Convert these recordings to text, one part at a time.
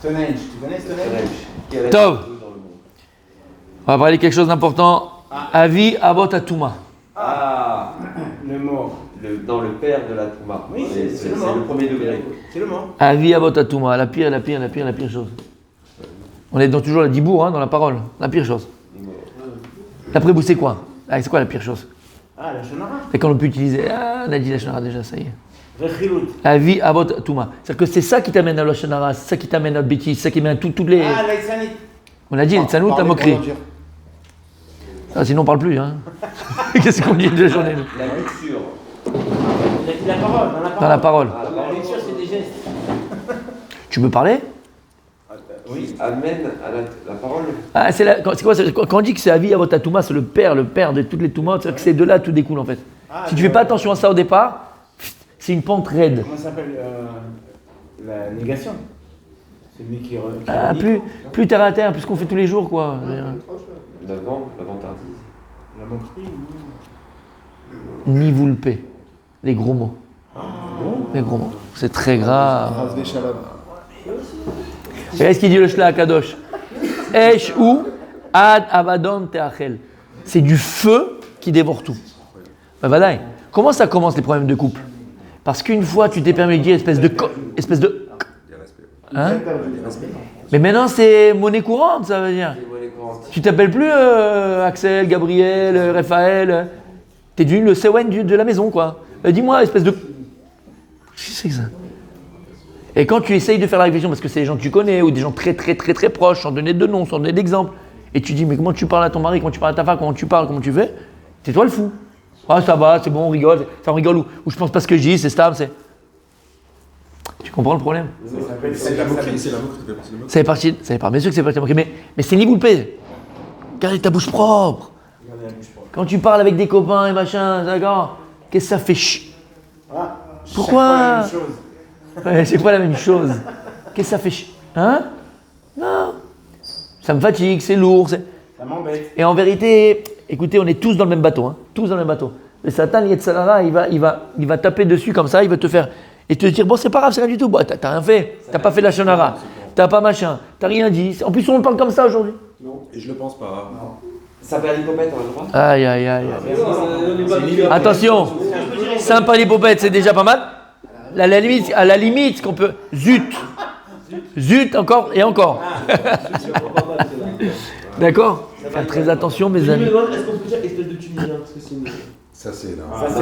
Stonehenge, tu connais Stonehenge? Tov. On va parler de quelque chose d'important. Avi Avot Atuma. Ah, le mot. Dans le père de la Touma. Oui, c'est le le premier degré. C'est le mot. Avi Avot Atuma, la pire chose. On est toujours la dibour, dans la parole, la pire chose. D'après vous, c'est quoi? C'est quoi la pire chose? Ah, la shonara. C'est quand on peut utiliser. On a dit la shonara déjà, ça y est. Rechilut. Avi Avot Atuma. C'est-à-dire que c'est ça qui t'amène à la shonara, c'est ça qui t'amène à la bêtise, c'est ça qui t'amène à toutes les. Ah, la Itzanit. On a dit, les tzanout, la moquerie. Sinon on parle plus, Qu'est-ce qu'on dit de la journée? La lecture. La parole, Dans la parole. La lecture, c'est des gestes. Tu peux parler? Oui, amène à la parole. C'est quoi quand on dit que c'est Avi Avot Atuma, c'est le père de toutes les Toumas, c'est-à-dire que c'est de là tout découle en fait. Si tu fais pas attention à ça au départ, c'est une pente raide. Comment ça s'appelle la négation? C'est lui qui Plus terre à terre, plus qu'on fait tous les jours, quoi. L'avantardise. La moquerie. Nivoulpé, les gros mots. Les gros mots. C'est très grave. Regardez ce qu'il dit le Shla Kadosh. Esh ou ad avadon teachel. C'est du feu qui dévore tout. Ben voilà. Comment ça commence les problèmes de couple? Parce qu'une fois tu t'es permis de dire espèce de. Mais maintenant c'est monnaie courante, ça veut dire. Tu t'appelles plus Axel, Gabriel, Raphaël. T'es devenu le Sewen de la maison, quoi. Dis-moi, espèce de. Qu'est-ce que c'est que ça? Et quand tu essayes de faire la réflexion, parce que c'est des gens que tu connais, ou des gens très très très très proches, sans donner de nom, sans donner d'exemple, et tu dis, mais comment tu parles à ton mari, comment tu parles à ta femme, comment tu parles, comment tu fais? C'est toi le fou. Ah, ça va, c'est bon, on rigole. Ça on rigole, ou je pense pas ce que je dis, c'est stable, c'est. Tu comprends le problème? C'est la moquerie, c'est la moquerie. Ça fait partie, bien sûr que c'est partie de la moquerie, mais c'est ni vous le paye. Gardez ta bouche propre. Quand tu parles avec des copains et machin, d'accord? Qu'est-ce que ça fait Pourquoi? C'est pas la même chose. Qu'est-ce que ça fait Non. Ça me fatigue, c'est lourd. Ça m'embête. Et en vérité, écoutez, on est tous dans le même bateau. Tous dans le même bateau. Le Satan, Yetzalara, il va taper dessus comme ça, il va te faire. Et te dire, bon, c'est pas grave, c'est rien du tout. Bon, t'as rien fait. T'as pas fait la shonara. T'as pas machin. T'as rien dit. En plus, on parle comme ça aujourd'hui. Non, et je le pense pas. Non. Ça perd l'hypopète, on a le droit. Aïe. Attention. Sympa l'hypopète, c'est déjà pas mal. À la limite, qu'on peut. Zut, encore et encore. D'accord? Faire très attention, mes amis. Est-ce qu'on peut dire espèce de Tunisien? Parce que c'est une... Ça, c'est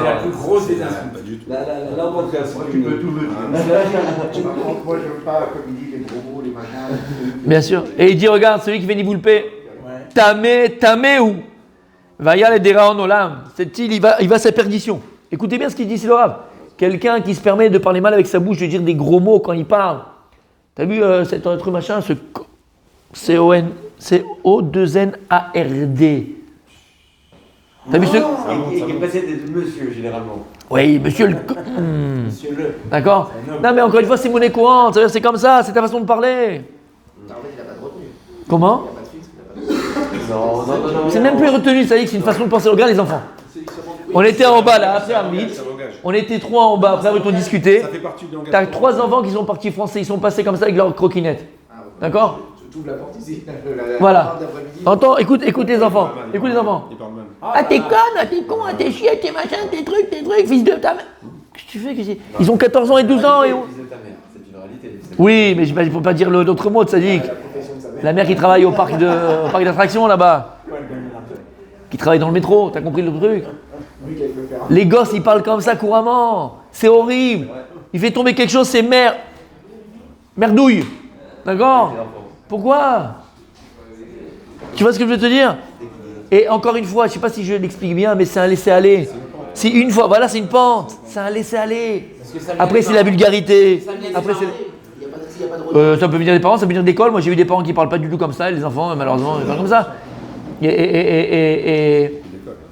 la plus grosse des insultes. Pas du tout. Là, on va faire ça. Tu peux tout me dire. Moi, je veux pas, comme il dit, les gros mots, les machins. Bien sûr. Et il dit, regarde, celui qui fait Niboulpé, Tamé où? Va y aller des raons olam. Cette île, il va à sa perdition. Écoutez bien ce qu'il dit, c'est le Rav. Quelqu'un qui se permet de parler mal avec sa bouche, de dire des gros mots quand il parle. T'as vu cet autre machin, ce C-O-2-N-A-R-D. T'as vu ce. Il est passé de monsieur, généralement. Oui, monsieur le. Monsieur le. D'accord? Non, mais encore une fois, c'est monnaie courante. C'est comme ça, c'est ta façon de parler. Comment? Non. C'est même plus retenu, ça dit que c'est une façon de penser. Regarde les enfants. On était en bas là, après Armit. On était 3 en bas, après on discuté. Ça fait partie du langage. T'as 3 enfants qui sont partis français, ils sont passés comme ça avec leur croquinette. D'accord? Tu ouvres la porte ici. Voilà. Entends, écoute les enfants. Écoute les enfants. Il parle même. Ah t'es conne, t'es con, t'es chier, t'es machin, t'es trucs, fils de ta mère. Qu'est-ce que tu fais? Ils ont 14 ans et 12 ans. Fils de ta mère, c'est une réalité. Oui, mais il ne faut pas dire l'autre mot de Sadik. La mère qui travaille au parc d'attractions là-bas. Qui travaille dans le métro, t'as compris le truc? Les gosses, ils parlent comme ça couramment. C'est horrible. Il fait tomber quelque chose, c'est merdouille. D'accord? Pourquoi? Tu vois ce que je veux te dire? Et encore une fois, je ne sais pas si je l'explique bien, mais c'est un laisser-aller. Si une fois, voilà, c'est une pente. C'est un laisser-aller. Après, c'est la vulgarité. Après, c'est... ça peut venir des parents, ça peut venir d'école. Moi, j'ai vu des parents qui ne parlent pas du tout comme ça. Et les enfants, malheureusement, ils parlent comme ça.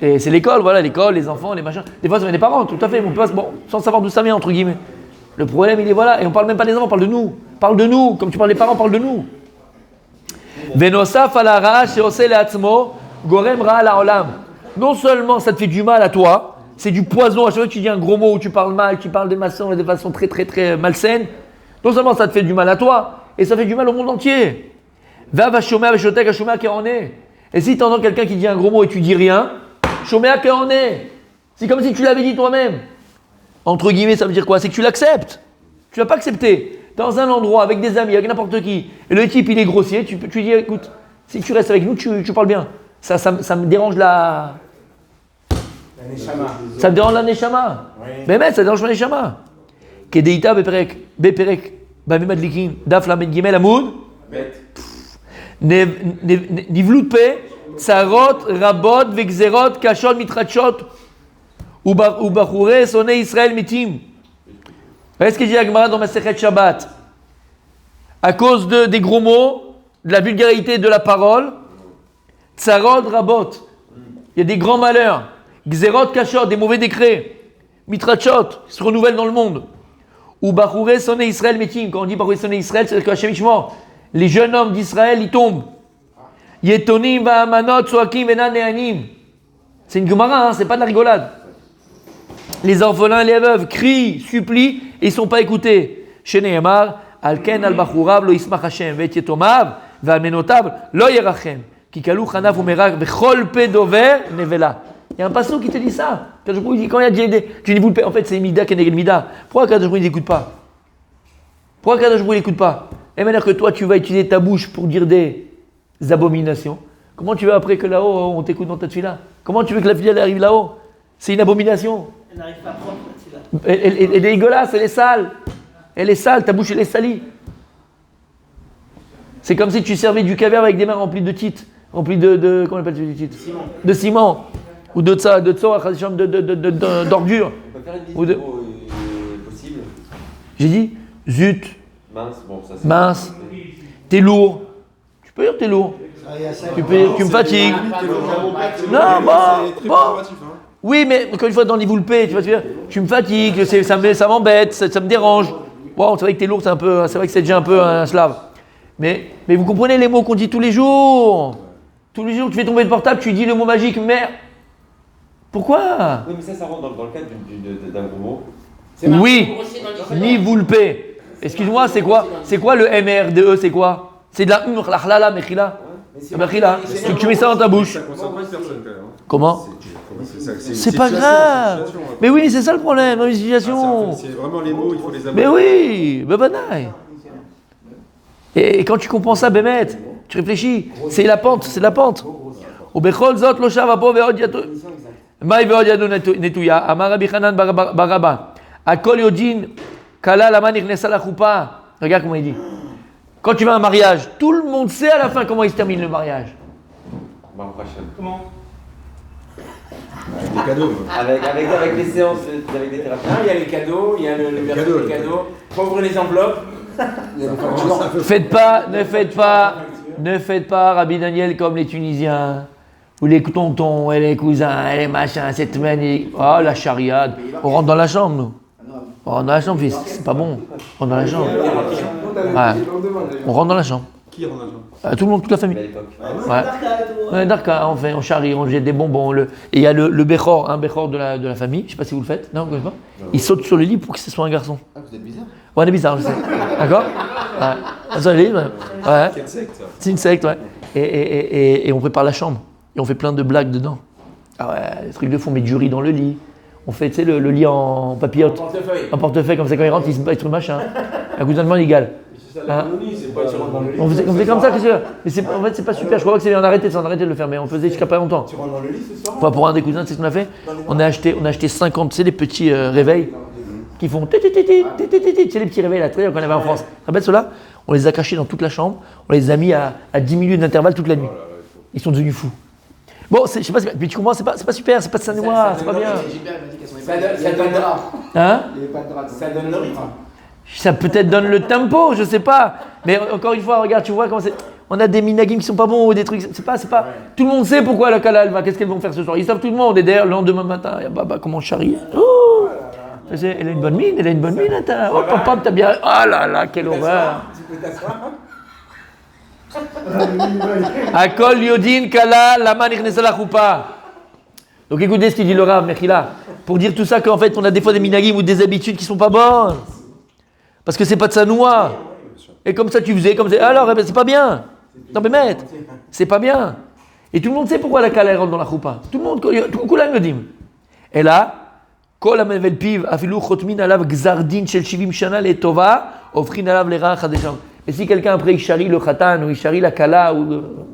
Et c'est l'école, voilà, l'école, les enfants, les machins. Des fois, ça vient des parents, tout à fait. Bon, sans savoir d'où ça vient, entre guillemets. Le problème, il est voilà. Et on ne parle même pas des enfants, on parle de nous. Parle de nous. Comme tu parles des parents, parle de nous. Venosaf ala ra she'oseh le'atzmo gorem ra la'olam. Non seulement ça te fait du mal à toi, c'est du poison. À chaque fois que tu dis un gros mot ou tu parles mal, tu parles de façon très très très malsaine. Non seulement ça te fait du mal à toi, et ça fait du mal au monde entier. Va shomea veshotek shomea ke'oneh. Et si tu entends quelqu'un qui dit un gros mot et tu dis rien, shomea ke'oneh. C'est comme si tu l'avais dit toi-même. Entre guillemets, ça veut dire quoi? C'est que tu l'acceptes. Tu l'as pas accepté. Dans un endroit, avec des amis, avec n'importe qui, et le type il est grossier, tu dis écoute, si tu restes avec nous, tu parles bien. Ça me dérange la neshama. Ça me dérange la neshama. Mais ça dérange la neshama. Kedeita beperek bamemad daf lamed gimel amoud. Nivlut pe tsarot rabot vegzerot kashot mitrachot ubachure sonne Israël mitim. Voyez ce que dit la Gemara dans Masechet Shabbat. À cause des gros mots, de la vulgarité de la parole, tsarot rabot. Il y a des grands malheurs. Gzerot kashot, des mauvais décrets. Mitrachot, qui se renouvellent dans le monde. Ou Bachure sonne Israël metim. Quand on dit Bachure sonne Israël, c'est que Hachem Ishmor. Les jeunes hommes d'Israël, ils tombent. Yetonim va'amanot soakim venan ne'anim. C'est une Gemara, hein, c'est pas de la rigolade. Les orphelins et les veuves crient, supplient et ils ne sont pas écoutés. Chez Nehemar, Alken al-Bachurav lo ismach Hashem, ve'et yetomav, ve'almenotav lo yerachem. Kikalu chanav umerak, ve'chol pe dover nevela. Il y a un passage qui te dit ça. Quand il dit, quand il y a du niveau de paix, en fait c'est Mida keneged Mida. Pourquoi Kadosh Baruch Hu n'écoute pas? Pourquoi Kadosh Baruch Hu n'écoute pas? Et maintenant que toi tu vas utiliser ta bouche pour dire des abominations, comment tu veux après que là-haut on t'écoute dans ta tefila? Comment tu veux que la fille arrive là-haut? C'est une abomination. Elle n'arrive pas propre, la tefila. Elle est dégueulasse, elle est sale. Elle est sale, ta bouche elle est salie. C'est comme si tu servais du caviar avec des mains remplies de tites, remplies de comment on appelle ça, tites? De ciment. Ou d'ordures. On peut faire une liste de mots possibles. J'ai dit zut, Mince, bon, ça c'est. mince, t'es lourd. Tu peux dire t'es lourd. Tu peux dire tu me fatigues. Non, bon. Oui, mais encore une fois, dans le niveau le P, tu vas te dire, tu me fatigues, ça m'embête, ça me dérange. Bon, c'est vrai que t'es lourd, c'est vrai que c'est déjà un peu un slave. Mais vous comprenez les mots qu'on dit tous les jours. Tous les jours, tu fais tomber le portable, tu dis le mot magique, merde. Pourquoi? Oui, mais ça rentre dans le cadre d'un gros mot. Oui, ni vous le paie. Excuse-moi, c'est quoi? C'est quoi le MRDE? C'est quoi? C'est de la hlala, mechila. Mechila. Tu mets ça dans ta bouche. Ça concerne pas une personne quand même. Comment? C'est pas grave. Mais oui, c'est ça le problème dans les situations. C'est vraiment les mots, il faut les avoir. Mais oui, banaï. Et quand tu comprends ça, Bémet, tu réfléchis. C'est la pente, c'est la pente. Au Bechol Zot lo shava po ve'od yato. Maï ve'od yado netuya. Amar Rabbi Hanan baraba. Akol yodin kala lama niknesa la choupa. Regarde comment il dit. Quand tu vas à un mariage, tout le monde sait à la fin comment il se termine le mariage. Comment? Avec des cadeaux. Avec les séances, avec des thérapies. Il y a les cadeaux, il y a le version des cadeaux. Faut ouvrir les enveloppes. Ne faites pas, Rabbi Daniel, comme les Tunisiens, ou les tontons, et les cousins, et les machins, cette semaine, oh la chariade. On rentre dans la chambre, nous. On rentre dans la chambre, fils, c'est pas bon. On rentre dans la chambre. Ouais. On rentre dans la chambre. Qui rentre dans la chambre? Tout le monde, toute la famille. Ouais. Darka, on charrie, on jette des bonbons. Et il y a le Bechor, un Bechor de la famille, je sais pas si vous le faites, non, vous connaissez pas? Il saute sur le lit pour que ce soit un garçon. Ah, vous êtes bizarre. Ouais, on est bizarre, je sais. D'accord? Ouais. Sur le lit, ouais. Quelle secte ça? C'est une secte, ouais. Et on prépare la chambre. Et on fait plein de blagues dedans. Ah ouais, des trucs de fond, on met du riz dans le lit. On fait, tu sais, le lit en papillote. En portefeuille, comme ça, quand il rentre, il se bat le machin. Un cousin de main légal. C'est ça l'harmonie, c'est pas tu rentres dans le lit. On faisait comme ça, qu'est-ce que c'est? Mais en fait, c'est pas super. Je crois que c'est. On a arrêté de le faire, mais on faisait jusqu'à pas longtemps. Tu rentres dans le lit ce soir? Enfin, pour un des cousins, c'est ce qu'on a fait. On a acheté 50, tu sais, les petits réveils qui font. Tu sais, les petits réveils là, tu sais, qu'on avait en France. Tu te rappelles ceux-là? On les a cachés dans toute la chambre. On les a mis à 10 minutes d'intervalle toute la nuit. Ils sont devenus fous. Bon, je sais pas, mais tu comprends, c'est pas super, c'est pas de Saint-Noir, c'est pas bien. Ça donne Hein? Ça donne le rythme. Ça peut-être donne le tempo, je sais pas. Mais encore une fois, regarde, tu vois comment c'est. On a des minagim qui sont pas bons ou des trucs. C'est pas. Tout le monde sait pourquoi la Kala elle va. Qu'est-ce qu'elles vont faire ce soir? Ils savent tout le monde. Et d'ailleurs, le lendemain matin, Baba, comment on charrie. Oh, elle a une bonne mine, attends. Hop, hop, hop, t'as bien. Oh là là, quelle horreur. Akol yodin kala lama niknesa la choupa. Donc écoutez ce qu'il dit le Rav Mechila. Pour dire tout ça qu'en fait, on a des fois des minagim ou des habitudes qui sont pas bonnes. Parce que c'est pas de sa noix. Et comme ça tu faisais, comme ça. Alors, eh ben, c'est pas bien. Non mais maître, c'est pas bien. Et tout le monde sait pourquoi la kala rentre dans la choupa. Tout le monde, כולם יודעים. אלא, כל המבל פיו, אפילו חותמין עליו גזר דין של 70 שנה לטובה, הופכין עליו לרעה חדשה. Et si quelqu'un après il charrie le khatan ou il charrie la kala ou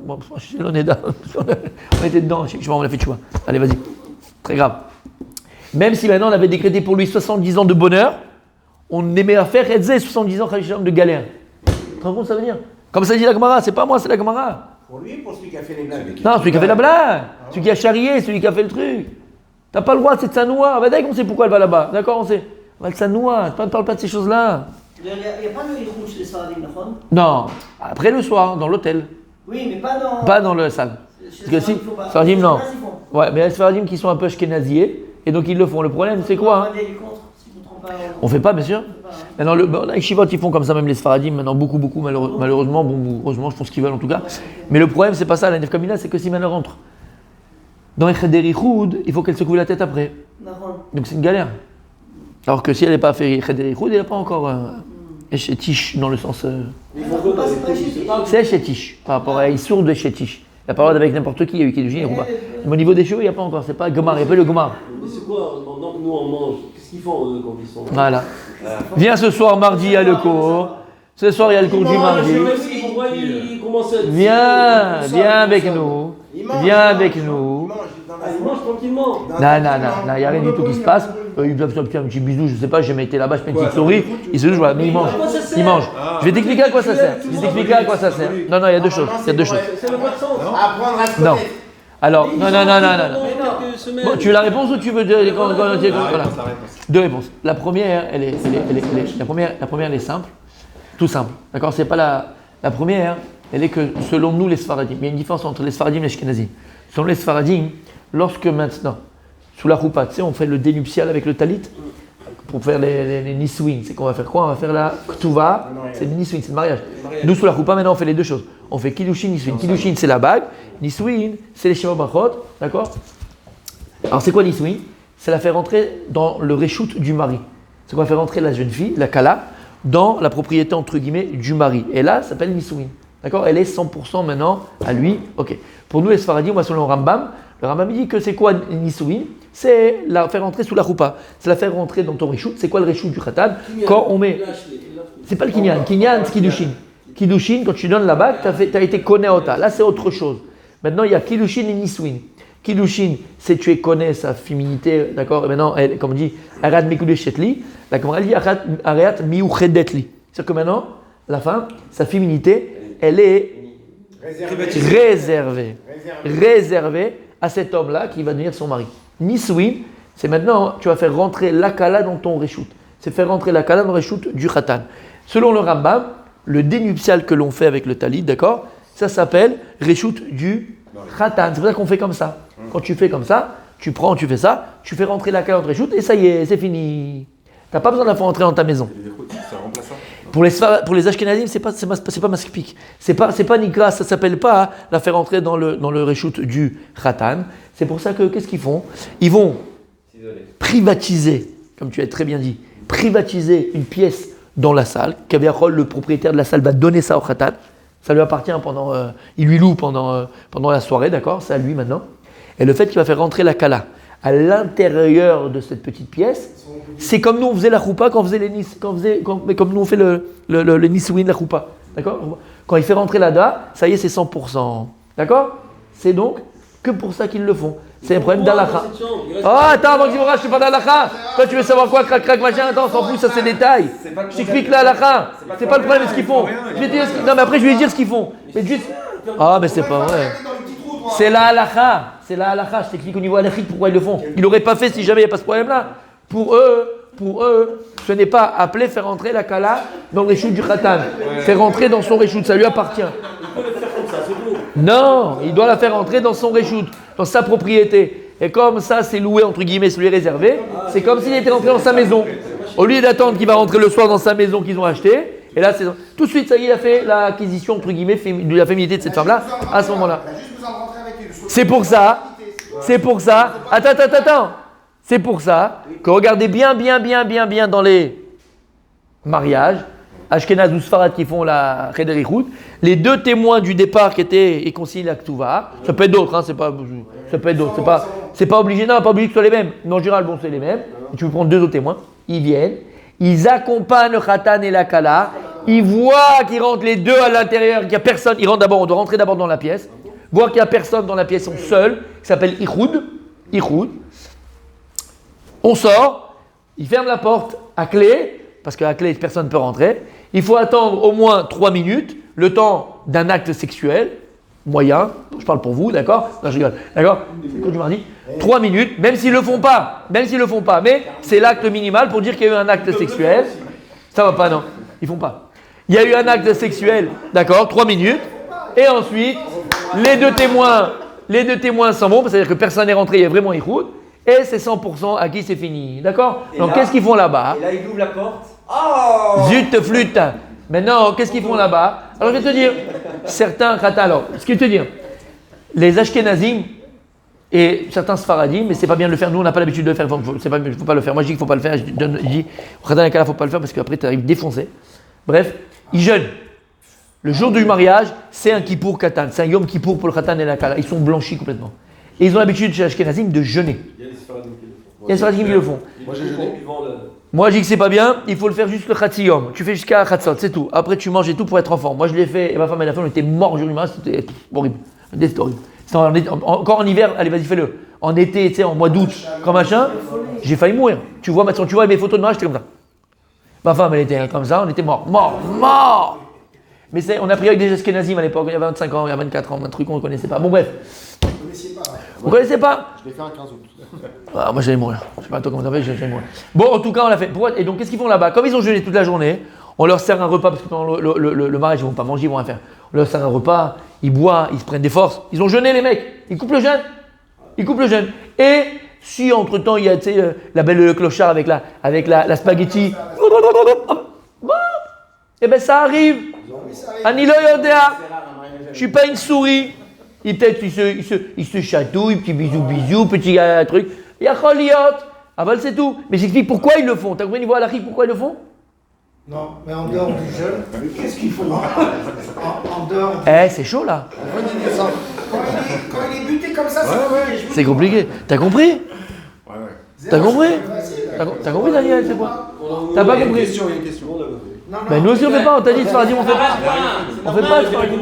bon, je l'en ai dedans. On était dedans, je m'en ai fait choix. Allez, vas-y. Très grave. Même si maintenant on avait décrété pour lui 70 ans de bonheur, on aimait à faire 70 ans de galère. Tu te rends compte ça veut dire? Comme ça dit la Gemara, c'est pas moi, c'est la Gemara. Pour lui, pour celui qui a fait les blagues. Non, celui qui a fait la blague, celui qui a charrié, celui qui a fait le truc. T'as pas le droit, c'est de sa noix. Bah, d'accord, on sait pourquoi elle va là-bas. D'accord, on sait. Elle va de sa noix, ne parle pas de ces choses-là. Il n'y a pas de Yichud chez les Sfaradim, נכון? Non, après le soir, dans l'hôtel. Oui, mais pas dans. Pas dans le salle. Parce que si, Sfaradim, non. Ouais, mais les Sfaradim qui sont un peu ashkénaziés, et donc ils le font. Le problème, c'est quoi hein? On fait pas, bien sûr. Maintenant, les Shivot, ils font comme ça, même les Sfaradim, maintenant, beaucoup, malheureusement, bon, heureusement, je pense qu'ils veulent en tout cas. Mais le problème, c'est pas ça, la Nef Kamina, c'est que si maintenant rentre dans Echeder Ichoud, il faut qu'elle se couvre la tête après. Donc c'est une galère. Alors que si elle n'est pas fait Echeder Ichoud, elle n'a pas encore Eshetish dans le sens. C'est Eshetish, par rapport à Issour de Eshetish. La parole avec n'importe qui, il y a eu Kiddushin, il n'y a pas. Mais au niveau des cheveux, il n'y a pas encore, c'est pas Gomar, il n'y a pas le Gomar. Mais c'est quoi, pendant que nous on mange, qu'est-ce qu'ils font eux quand ils sont. Voilà. Viens ce soir, mardi, il y a le cours. Ce soir, il y a le cours du mardi. Viens avec nous. Viens avec nous. Ils mangent tranquillement. Non, il n'y a rien du tout qui se passe. Ils doivent se faire un petit bisou, je sais pas, j'ai mis là-bas, je fais une petite souris. Ils se douchent, voilà, mais ils mangent. Ils mangent. Je vais t'expliquer à quoi ça sert. Non, il y a deux choses. C'est le poisson. Apprendre à se Non. connaître. Alors, non. Bon, tu veux la réponse ou tu veux voilà. Deux réponses. La première, la première, elle est simple, tout simple. D'accord, c'est pas la première. Elle est que selon nous les Sfaradim, il y a une différence entre les Sfaradim et les Ashkenazim. Selon les Sfaradim, lorsque maintenant, sous la choupa, tu sais, on fait le dénuptial avec le talit pour faire les nisouin. C'est qu'on va faire quoi? On va faire la ktuva, c'est le nisouin, c'est le mariage. Nous, sous la choupa, maintenant, on fait les deux choses. On fait kiddushin, nisouin. Kiddushin, c'est la bague. Nisouin, c'est les sheva brachot. D'accord? Alors, c'est quoi nisouin? C'est la faire rentrer dans le reshoot du mari. C'est qu'on va faire rentrer la jeune fille, la kala, dans la propriété, entre guillemets, du mari. Et là, ça s'appelle nisouin. D'accord? Elle est 100% maintenant à lui. Ok. Pour nous, les Sfaradim, on va selon le Rambam. Le Rambam dit que c'est quoi nisouin? C'est la faire rentrer sous la choupa. C'est la faire rentrer dans ton reshoot. C'est quoi le reshoot du khatan? Quand on met. C'est pas le kinyan. Kinyan, c'est kiddushin. Kiddushin, quand tu donnes la bague, tu as été konéota. Là, c'est autre chose. Maintenant, il y a kiddushin et nisouin. Kiddushin, c'est tu es connais sa féminité, d'accord? Et maintenant, elle, comme on dit, arat mikudeshetli. La Gemara dit arat miuchedetli. C'est-à-dire que maintenant, la femme, sa féminité, elle est réservée à cet homme-là qui va devenir son mari. Nisouin, c'est maintenant, tu vas faire rentrer la kala dans ton reshoot. C'est faire rentrer la kala dans le reshoot du khatan. Selon le Rambam, le dénuptial que l'on fait avec le talit, d'accord, ça s'appelle reshoot du khatan. C'est pour ça qu'on fait comme ça. Quand tu fais comme ça, tu fais ça, tu fais rentrer la kala dans le reshoot et ça y est, c'est fini. Tu n'as pas besoin de la faire rentrer dans ta maison. Pour les Ashkenazim, c'est pas maskpik. C'est pas nikra, ça s'appelle pas la faire entrer dans le reshoot du khatan. C'est pour ça que qu'est-ce qu'ils font? Ils vont privatiser, comme tu as très bien dit, privatiser une pièce dans la salle. Kaviachol, le propriétaire de la salle, va donner ça au khatan. Ça lui appartient il lui loue pendant la soirée, d'accord? C'est à lui maintenant. Et le fait qu'il va faire rentrer la kala à l'intérieur de cette petite pièce, c'est comme nous on faisait la choupa quand on faisait comme nous on fait le nisouin de la choupa, d'accord? Quand il fait rentrer là-dedans, ça y est, c'est 100%, d'accord? C'est donc que pour ça qu'ils le font. C'est un problème d'halakha. Oh, attends, avant que je me je suis pas d'halakha. Toi, tu veux savoir quoi, crac, machin? Attends, on s'en fout, ça c'est détail. Je t'explique la halakha. C'est pas le problème de ce qu'ils font. Non, mais après, je vais dire ce qu'ils font. Mais juste. Ah, mais c'est pas vrai. C'est la halakha. Je t'explique au niveau halachique pourquoi ils le font. Ils l'auraient pas fait si jamais il n'y a pas ce problème-là. Pour eux, ce n'est pas appelé faire rentrer la kala dans le reshoot du khatan. Faire rentrer dans son reshoot, ça lui appartient. Non, il doit la faire rentrer dans son reshoot, dans sa propriété. Et comme ça, c'est loué, entre guillemets, c'est lui réservé, c'est comme s'il était rentré dans sa maison. Au lieu d'attendre qu'il va rentrer le soir dans sa maison qu'ils ont achetée, et là, tout de suite, ça y est, il a fait l'acquisition, entre guillemets, de la féminité de cette femme-là, à ce moment-là. C'est pour ça, attends. C'est pour ça que regardez bien dans les mariages, Ashkenaz ou Sfarad qui font la Cheder Ichud. Les deux témoins du départ qui étaient et concilient la Ketouva. Ça peut être d'autres, hein, ça peut être d'autres. C'est pas obligé, non, pas obligé que ce soit les mêmes. Mais en général, bon, c'est les mêmes. Tu peux prendre deux autres témoins. Ils viennent, ils accompagnent le Khatan et la Kala. Ils voient qu'ils rentrent les deux à l'intérieur, qu'il n'y a personne. Ils rentrent d'abord, on doit rentrer d'abord dans la pièce. Voir qu'il n'y a personne dans la pièce, ils sont seuls. Ça s'appelle Ichud. On sort, ils ferment la porte à clé, parce qu'à clé, personne ne peut rentrer. Il faut attendre au moins 3 minutes, le temps d'un acte sexuel, moyen, je parle pour vous, d'accord? Non, je rigole, d'accord? C'est quoi tu m'as dit? 3 minutes, même s'ils ne le font pas, mais c'est l'acte minimal pour dire qu'il y a eu un acte sexuel. Ça va pas, non, ils font pas. Il y a eu un acte sexuel, d'accord, 3 minutes, et ensuite, les deux témoins s'en vont, c'est-à-dire que personne n'est rentré, il y a vraiment Ichud, et c'est 100% à qui c'est fini, d'accord? Donc qu'est-ce qu'ils font là-bas? Et là, il ouvre la porte. Oh! Zut, flûte. Maintenant, qu'est-ce qu'ils font là-bas? Alors, je vais te dire, certains, alors, ce que je vais te dire, les Ashkenazim et certains Sfaradim, mais c'est pas bien de le faire, nous on n'a pas l'habitude de le faire, il ne faut pas le faire. Moi je dis qu'il ne faut pas le faire, je dis, au Khatan et Kala, il ne faut pas le faire parce qu'après tu arrives défoncé. Bref, ils jeûnent. Le jour du mariage, c'est un Kippour Katan, c'est un Yom Kippour pour le Khatan et la Kala, ils sont blanchis complètement. Et ils ont l'habitude chez les Ashkenazim de jeûner. Il y a des Sfaradim qui le font. Il y a des Sfaradim qui le font. Moi j'ai jeûné. Moi, je dis que c'est pas bien, il faut le faire juste le Khatsiyom. Tu fais jusqu'à Khatsot, c'est tout. Après, tu manges et tout pour être enfant. Moi, je l'ai fait, et ma femme et la femme, on était morts le jour du mariage, c'était horrible. C'était horrible. Encore en hiver, allez, vas-y, fais-le. En été, tu sais, en mois d'août, comme machin, j'ai failli mourir. Tu vois mes photos de mariage, j'étais comme ça. Ma femme, elle était comme ça, on était morts. Mais on a pris avec des Ashkenazim à l'époque, il y a 25 ans, il y a 24 ans, un truc qu'on ne connaissait pas. Bon, bref. Vous ne connaissez pas? Je l'ai fait un 15 août. Ah, moi j'allais mourir. Je sais pas toi comment ça fait, j'allais mourir. Bon, en tout cas, on l'a fait. Et donc, qu'est-ce qu'ils font là-bas? Comme ils ont jeûné toute la journée, on leur sert un repas, parce que pendant le mariage, ils ne vont pas manger, ils vont rien faire. On leur sert un repas, ils boivent, ils se prennent des forces. Ils ont jeûné, les mecs. Ils coupent le jeûne. Et si entre-temps, il y a la belle clochard avec la spaghetti, et bien ça arrive. Anilo Yodea. Je ne suis pas une souris. Et peut-être il se chatouille, petit bisou, petit truc. Il y a Kholiot. Aval, c'est tout. Mais j'explique pourquoi ils le font. T'as compris niveau halakhique pourquoi ils le font? Non, mais en dehors du jeûne, qu'est-ce qu'il faut en dehors C'est chaud là. Quand il est buté comme ça, c'est compliqué. T'as compris? T'as compris? T'as compris, Daniel? C'est quoi? T'as pas compris? Il y a une question. Mais nous aussi on fait pas, on t'a dit de Sfaradim, on fait pas. On fait pas de Sfaradim.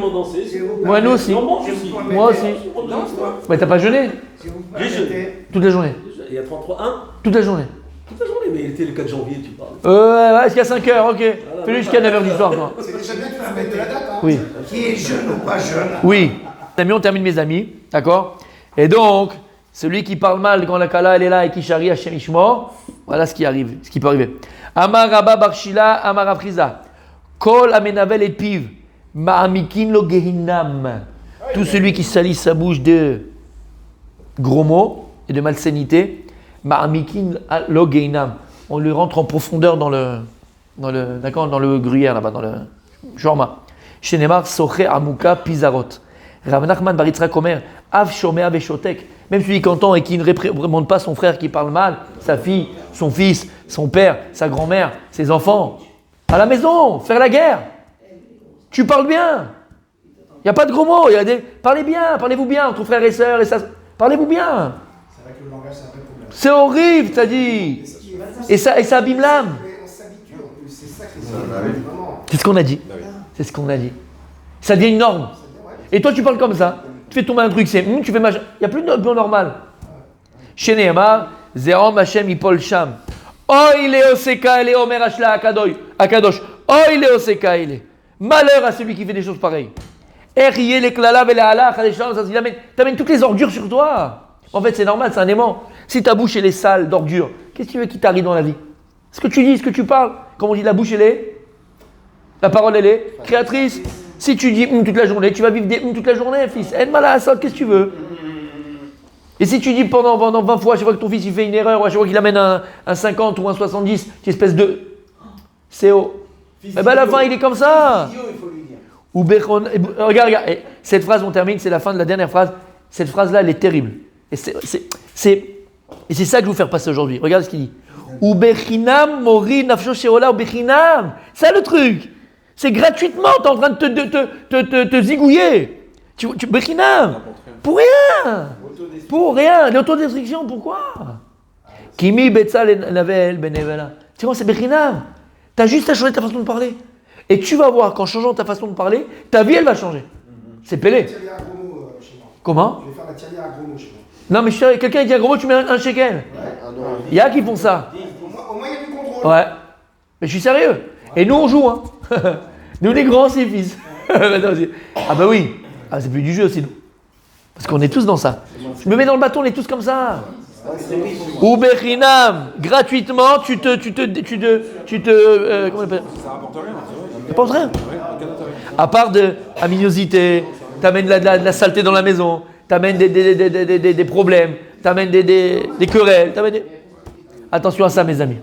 Moi, nous aussi. Moi aussi. Mais t'as pas jeûné? J'ai jeûné. Toute la journée. Il y a 33-1. Toute la journée. Toute la journée, mais il était le 4 janvier, tu parles. Ouais, jusqu'à 5h, ok. Fais-le jusqu'à 9h du soir, toi. C'est déjà bien que tu mettes la date, hein. Oui. Qui est jeune ou pas jeune? Oui. Amis, on termine mes amis, d'accord? Et donc, celui qui parle mal quand la Kala elle est là et qui charrie Hashem Ishmor, voilà ce qui arrive, ce qui peut arriver. Amar Rabba Barshila, Amar Afriza. Kol amenavel et piv, ma'amikin lo gehinam. Tout celui qui salit sa bouche de gros mots et de malsénité, ma'amikin lo gehinam. On lui rentre en profondeur dans le gruyère là-bas, dans le shorma. Shenemar soche amuka pizarot. Rav Nachman bar Yitzhak Omer, av shomea veshotek. Même celui qui entend et qui ne réprimande pas son frère qui parle mal, sa fille, son fils, son père, sa grand-mère, ses enfants. À la maison, faire la guerre. Tu parles bien. Il n'y a pas de gros mots. Parlez bien, parlez-vous bien entre frères et sœurs. Parlez-vous bien. C'est vrai que le langage, c'est un peu problème. C'est horrible, t'as dit. Et ça abîme l'âme. On s'habitue en plus, c'est ça qui est vraiment. C'est ce qu'on a dit. C'est ce qu'on a dit. Ça devient une norme. Et toi, tu parles comme ça. Tu fais tomber un truc, tu fais machin. Il n'y a plus de normal. Chez Nehemar, Zerom Hashem Ipol Sham. Oy le oseka ele omer ashla akadosh. Oy le oseka ele. Malheur à celui qui fait des choses pareilles. Eriye les klalav et les halach, t'amènes toutes les ordures sur toi. En fait, c'est normal, c'est un aimant. Si ta bouche elle est sale d'ordures, qu'est-ce que tu veux qui t'arrive dans la vie? Ce que tu dis, ce que tu parles. Comme on dit, la bouche elle est. La parole elle est créatrice. Si tu dis toute la journée, tu vas vivre des toute la journée, fils. En malasa, qu'est-ce que tu veux? Et si tu dis pendant 20 fois, à chaque fois que ton fils il fait une erreur, ou à chaque fois qu'il amène un 50 ou un 70, tu espèce de CO. Eh ben à la fin, il est comme ça. Ou regarde, cette phrase, on termine, c'est la fin de la dernière phrase. Cette phrase-là, elle est terrible. Et c'est ça que je vais vous faire passer aujourd'hui. Regarde ce qu'il dit. Ou bechinam mori nafsho sheola ou bechinam. C'est le truc. C'est gratuitement, tu es en train de te zigouiller. Bechinam, pour rien. Pour rien. L'autodestruction, pourquoi? Kimi Betzal Navel Benevela. Tu vois, c'est Bechinam. Tu as juste à changer ta façon de parler. Et tu vas voir qu'en changeant ta façon de parler, ta vie, elle va changer. C'est Pélé. Comment? Je vais faire la tirelire à gros mots chez moi. Non, mais je suis sérieux, quelqu'un dit un gros mot, tu mets un shekel. Il y a qui font ça. Au moins, il y a du contrôle. Ouais. Mais je suis sérieux. Et nous, on joue, hein. Nous, les grands, c'est les fils. Ah bah oui. Ah, c'est plus du jeu, sinon. Parce qu'on est tous dans ça. Je me mets dans le bâton, on est tous comme ça. Ou Bechinam, gratuitement, tu te, comment on appelle? Ça rapporte rien. Ça rapporte rien. À part de aminosité, t'amènes de la saleté dans la maison, t'amènes des problèmes, t'amènes des querelles, Attention à ça, mes amis.